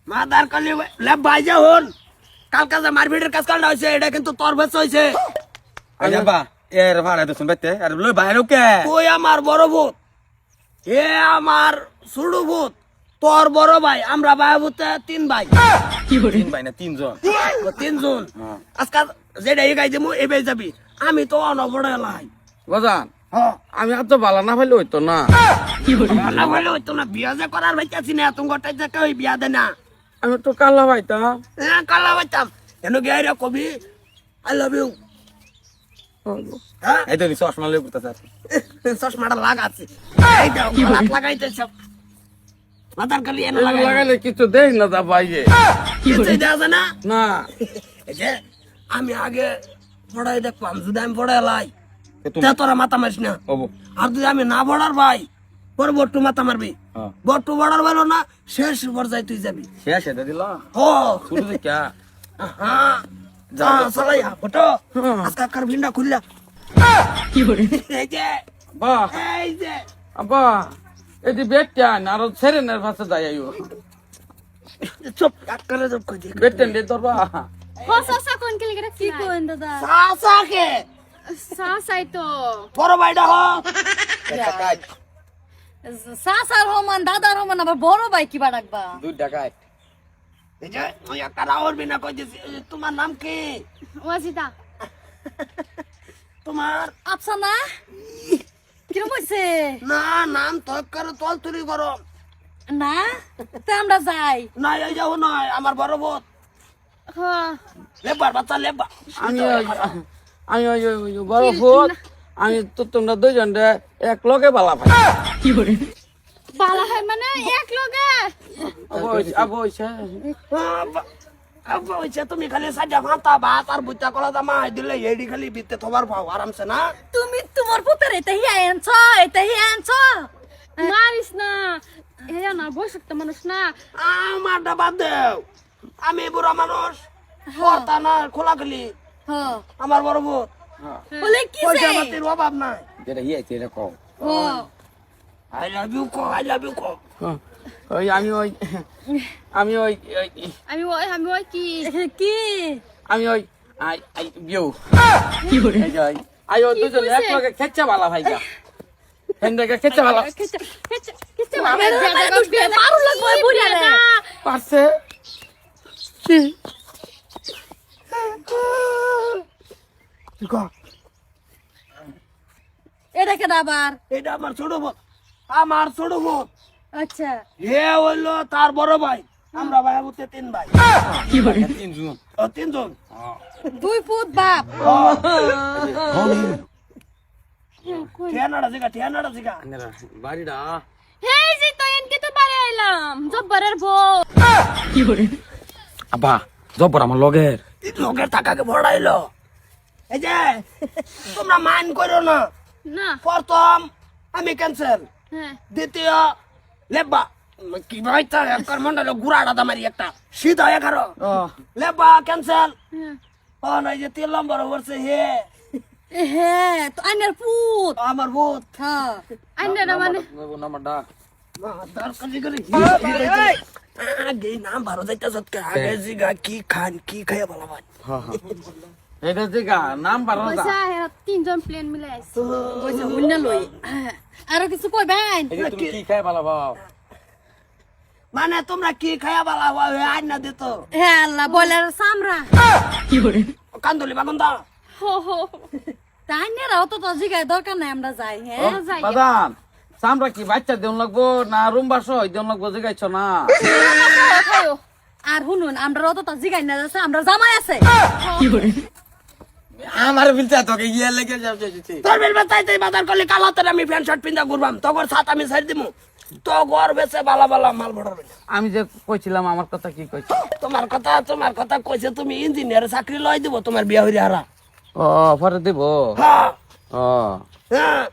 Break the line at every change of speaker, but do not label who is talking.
mother কালি লেব ভাইজা হন কালকা যে মারপিটের কাজ কালটা হইছে এটা কিন্তু তোর বেচ হইছে
আরে বা এর ভাড়া তো শুনবাইতে আর লই বাইরে কে
তুই আমার বড় ভূত এ আমার ছোট ভূত তোর বড় ভাই আমরা ভাই ভূতে 3 ভাই
তিন ভাই না তিনজন
3 জন আজকাল যেটা এগাই দেবো এবে যাবি আমি তো অনবড় লাই
বাজান
হ্যাঁ
আমি এত ভালো না পাইলে হইতো না
ভালো ভালো হইতো না বিয়া যে করার ভাইতাছি না তুমি গোটাই যে কেউ বিয়া দে না
আমি তো কালা পাইতাম
হ্যাঁ কালা ভাইতাম এনে গিয়ে কবি আই লাভ ইউ হ্যাঁ
এই তো চশমা লই করতে স্যার
চশমাটা লাগাচ্ছে এই দাও লাগাইতে সব মাথার কালি এনে লাগাই
লাগাইলে কিছু দেখ না তা পাইয়ে
কিছু দেওয়া যায় না
না
এই যে আমি আগে পড়াই দেখলাম যদি আমি পড়াই লাই তা তোরা মাথা মারিস না
ওবো
আর যদি আমি না পড়ার ভাই পরে বট্টু মাথা মারবি
হ্যাঁ
বট্টু পড়ার ভালো না শেষ পর্যায়ে তুই যাবি
শেষ এটা দিল
ও
শুরু থেকে কে
হ্যাঁ যা সালাই ফটো আজকে কার ভিন্ডা খুললা এই যে
বাহ
এই যে
আব্বা এটি বেটটা আর সেরেনের ভাষা যাই আইও
চুপ এক করে চুপ করে
বেটেন দে তোর বা
Hosa কোন কে লিখে কি কোন দাদা
সাসাকে
সাসাই তো
বড় ভাইটা হ
সাসার রহমান দাদার রহমান আবার বড় ভাই কি বাড়াকবা
দুই টাকায়
এই যে ওই একটা রাওয়ার বিনা কইতেছি তোমার নাম কি
ওয়াজিদা
তোমার
আফসানা কিরম হইছে
না নাম তো করে তল তুলি করো
না তে আমরা যাই
না এই যাও না আমার বড় বোন
হ্যাঁ
লেবার বাচ্চা লেবা
আমি ওই বড় ফুট আমি তো তোমরা দুইজন এক লগে বালা ভাই
বালা হয় মানে এক লগে
আবো হইছে
হইছে তুমি খালি সাজা ভাতা ভাত আর বুইতা কলা দামা দিলে এডি খালি বিতে থবার পাও আরামসে না
তুমি তোমার পুত্র এটা হিয়া আনছ
মারিস না হে না বয়সটা মানুষ না
আমার ডাবা দেও আমি বুড়া মানুষ কথা না খোলা খালি
হ
আমার বড় বোন
বলে কি
পয়সা
যে
পাতির অভাব নাই
যেটা ইয়েছে এটা কম
হ
আই লাভ ইউ কো আই লাভ ইউ কো
ওই আমি ওই
আমি ওই কি
কি
আমি ওই আই বিউ এই যে আইও দুজন এক লগে খেচ্চা বালা ভাই যা হেন্ডকে খেচ্চা বালা
কিছে
আমার মারু লাগবে বুড়িয়া রে
পারছে কি
এটা কে আবার
এটা আমার ছোট বোন আমার ছোট বোন
আচ্ছা
হে হইলো তার বড় ভাই আমরা ভাই বুতে 3 ভাই
তিনজন
ও 3 জন
দুই পুত বাপ
ঠিয়ানাটা জিগা
বাড়িটা
হেই জি তো এনকে তো বারে আইলাম জব্বরের বউ
আব্বা জব্বর আমার লগের
লোকের টাকাকে ভরাইলো এই যে তোমরা মান করো না
না
প্রথম আমি ক্যান্সেল
হ্যাঁ
দ্বিতীয় লেবা কি ভাইটা একর মন্ডল গুড়াটা দামারি একটা সিধা 11 লেবা ক্যান্সেল
হ্যাঁ
ও নাই যে 3 নম্বর হচ্ছে হে
হে তো আইনার পুত
আমার ভূত
হ্যাঁ
আইনারা মানে
নাম্বারটা
মাদার কালি করে আগে নাম ভালো যাইতা সৎকে আগে জিগা কি খান কি খাইয়া ভালো ভাই
এটা জিগা নাম বারো
পয়সা হেরা তিনজন প্লেন মিলে আইছে
বইছে হুন্না লই আরো কিছু কইবেন
এই যে তুমি কি খাই ভালো ভাও
মানে তোমরা কি খাইয়া ভালো হয় আইন না দিত
হে আল্লাহ বলের সামরা
কান্দলি বাগন্দা
হো হো
তাইনেরাও তো জিগায় দরকার নাই আমরা যাই হ্যাঁ
যাই
বাদান সামরা কি বাচ্চা দেন লাগবো না রুম বাসো দেন লাগবো জিগাইছ না
আর শুনুন আমরা তো জিগাই না যাচ্ছে আমরা জামাই আছে
আমার বিলটা তোকে ইয়ে লেগে যাচ্ছে
তোর বেল বাতাইতে বাজার করলে কালাতে আমি প্যান্ট শার্ট পিন্দা ঘুরবাম তোর সাথ আমি ছাড় দিমু তো ঘর বেচে বালা বালা মাল ভরাবে না
আমি যে কইছিলাম আমার কথা কি কইছি
তোমার কথা কইছে তুমি ইঞ্জিনিয়ার চাকরি লই দিব তোমার বিয়া হইরে হারা
ও পরে দিব
হ্যাঁ
ও
হ্যাঁ